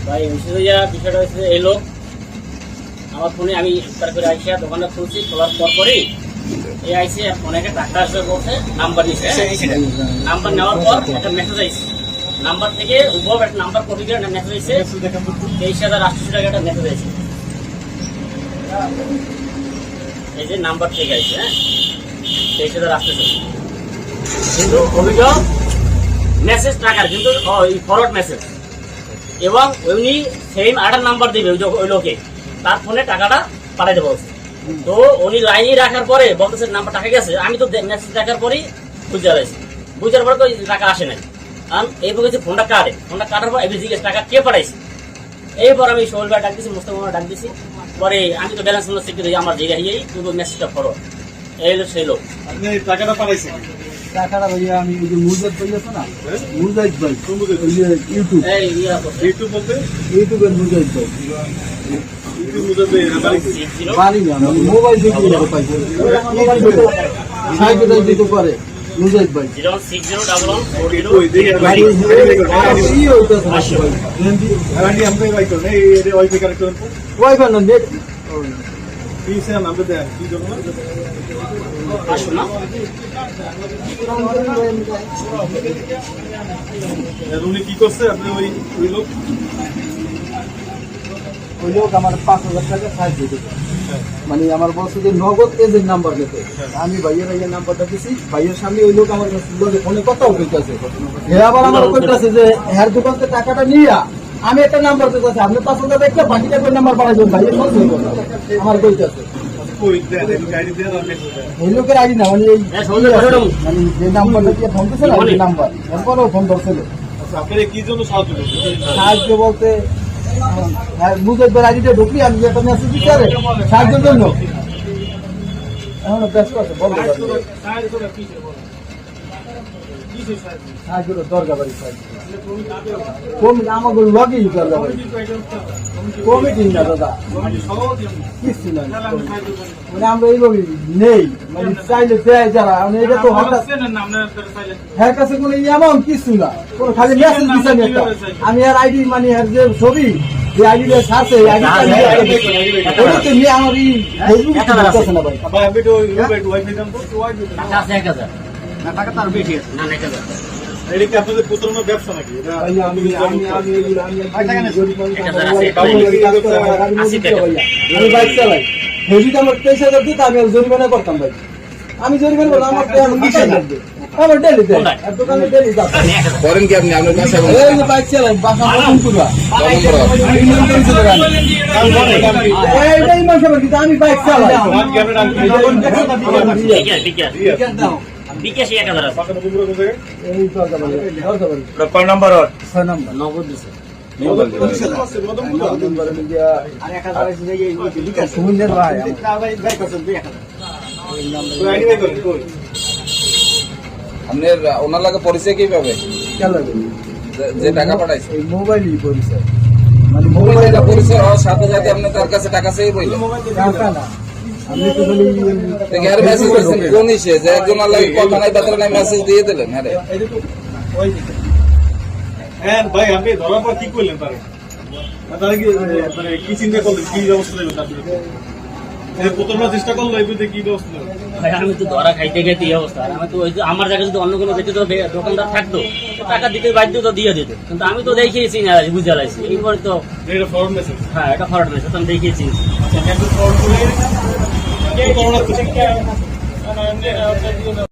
ভাই বিষয়টা হচ্ছে এই লোক আমার ফোনে আমি ইফতার করে আইসা দোকানটা খুলছি, খোলার পরই এই আইসে অনেকে টাকা আসবে বলছে, নাম্বার নিচ্ছে। নাম্বার নেওয়ার পর একটা মেসেজ আইসে, নাম্বার থেকে উপর একটা নাম্বার কপি করে একটা মেসেজ আইসে 23,800 টাকা একটা মেসেজ আইসে। এই যে নাম্বার থেকে আইসে, হ্যাঁ 23,800, কিন্তু অভিযোগ মেসেজ টাকার, কিন্তু ফরওয়ার্ড মেসেজ, এবং উনি সেম আরেকটা নাম্বার দেবে ওই লোকে, তার ফোনে টাকাটা পাঠাই দেবো। তো উনি লাইনে রাখার পরে বলতেছে নাম্বার টাকা গেছে। আমি তো মেসেজ দেখার পরেই বুঝার পরে তো টাকা আসে নাই। কারণ এই বলছে ফোনটা কাটার পর এবার জিজ্ঞেস টাকা কে পাঠাইছে। এরপর আমি সোহেল ভাই ডাক দিছি, মোস্তফা ডাক দিছি, পরে আমি তো ব্যালেন্স চেক করে আমার জায়গায় কিন্তু মেসেজটা ফরওয়ার্ড। এই হলো সেই লোক। আপনি টাকাটা পাঠাইছেন? টাকাটা ভাইয়া আমি ওই যে মুজাহিদ ভাই আছে না, মুজাহিদ ভাই ইউটিউব বলতে ইউটিউবের মুজাহিদ ভাই ইউটিউব বাড়ি না, মোবাইল দেখে পাইছি, মোবাইল দেখে সাহায্য দিতে পারে মুজাহিদ ভাই। 0601142 ওয়াইফাই না নেট আসো না। উনি কি করছে? আপনি ওই লোক ওই লোক আমার 5,000 টাকা সাহায্য দিতে, মানে আমার বলছে যে নগদ এজেন্ট নাম্বার দিতে। আমি ভাইয়ের নাম্বারটা দিছি, ভাইয়ের সামনে ওই লোক আমার ফোনে কথাও বলতেছে। হে আবার আমার কইতাছে যে হ্যার দোকান থেকে টাকাটা নিয়া আমি একটা নাম্বার দিতেছি, আপনি 5,000 দেখলে বাকিটা কোন নাম্বার পাঠাইবেন ভাইয়ের মধ্যে আমার কইতাছে। এই লোকের আইডি না, মানে মানে যে নাম্বারটা দিয়ে ফোন দিচ্ছে না ওই নাম্বার, এরপরেও ফোন ধরছিল। আপনারা কি জন্য সাহায্য করছেন? সাহায্য বলতে মুজাহিদ আইডিটা ঢুকলি আমি একটা মেসেজ দিচ্ছি আরে সাহায্যের জন্য। এখন ব্যস্ত আছে, বলতে পারবো সাহায্য দরকার বাড়ি সাহায্য কমিটি আমাকে লগেই দরকার বাড়ি কমিটি না দাদা কিছু না, মানে আমরা এইভাবে নেই, মানে চাইলে দেয় যারা, মানে এটা তো হঠাৎ হ্যার কাছে কোনো এমন কিছু না, কোনো খালি মেসেজ দিচ্ছে আমি একটা, আমি আর আইডি মানে আর যে ছবি যে আইডিটা আছে আইডি নিয়ে আমার এই ফেসবুক আছে না ভাই। আপনি তো ওয়াইফাই দাম তো টাকা আছে 1,000 না, টাকা তার বেশি আছে না, 1,000। এটা কি আপনাদের প্রতারণার ব্যবসা নাকি? আমি বাইক চালাই, হেভি আমার 23,000 দিতে আমি জরিমানা করতাম ভাই, আমি জরিমানা করতাম আমার আমার ডেলি দোকানে ডেলি করেন কি আপনি? আপনার বাসা বাইক চালাই, বাসা এইটাই মাসে কিন্তু আমি বাইক চালাই। বিকাশ 1,000 আছে। এই কয় নাম্বার? 6 নম্বর নগদ দিছে। সুমনের ভাই আপনার ওনার লাগে পরিচয় কিভাবে? যে টাকা পাঠাইছে এই মোবাইলই পরিচয়, মানে মোবাইল মোবাইল পরিচয় হওয়ার সাথে সাথে আপনি তার কাছে টাকা চেয়ে বললেন। টাকা না, আমি তো এর মেসেজ দিয়েছেন কোন ইসে যে একজন লাগে কথা নাই বাতরা নাই মেসেজ দিয়ে দিলেন? হ্যাঁ ভাই, আপনি ধরার পর কি করলেন? তারা কি মানে কি চিন্তা করলেন, কি ব্যবস্থা নেবেন? আপনি প্রতারণার চেষ্টা করলো, এই বুঝতে কি ব্যবস্থা নেবেন? ভাই আমি তো ধরা খাইতে খাইতে এই অবস্থা। আর আমি তো ওই যে আমার জায়গায় যদি অন্য কোনো ব্যক্তি তো দোকানদার থাকতো, টাকা দিতে বাধ্য তো দিয়ে দিত, কিন্তু আমি তো দেখিয়েছি না, বুঝে লাইছি এইবার তো। এটা ফরওয়ার্ড মেসেজ? হ্যাঁ, এটা ফরওয়ার্ড মেসেজ আমি দেখিয়েছি। ফরওয়ার্ড করে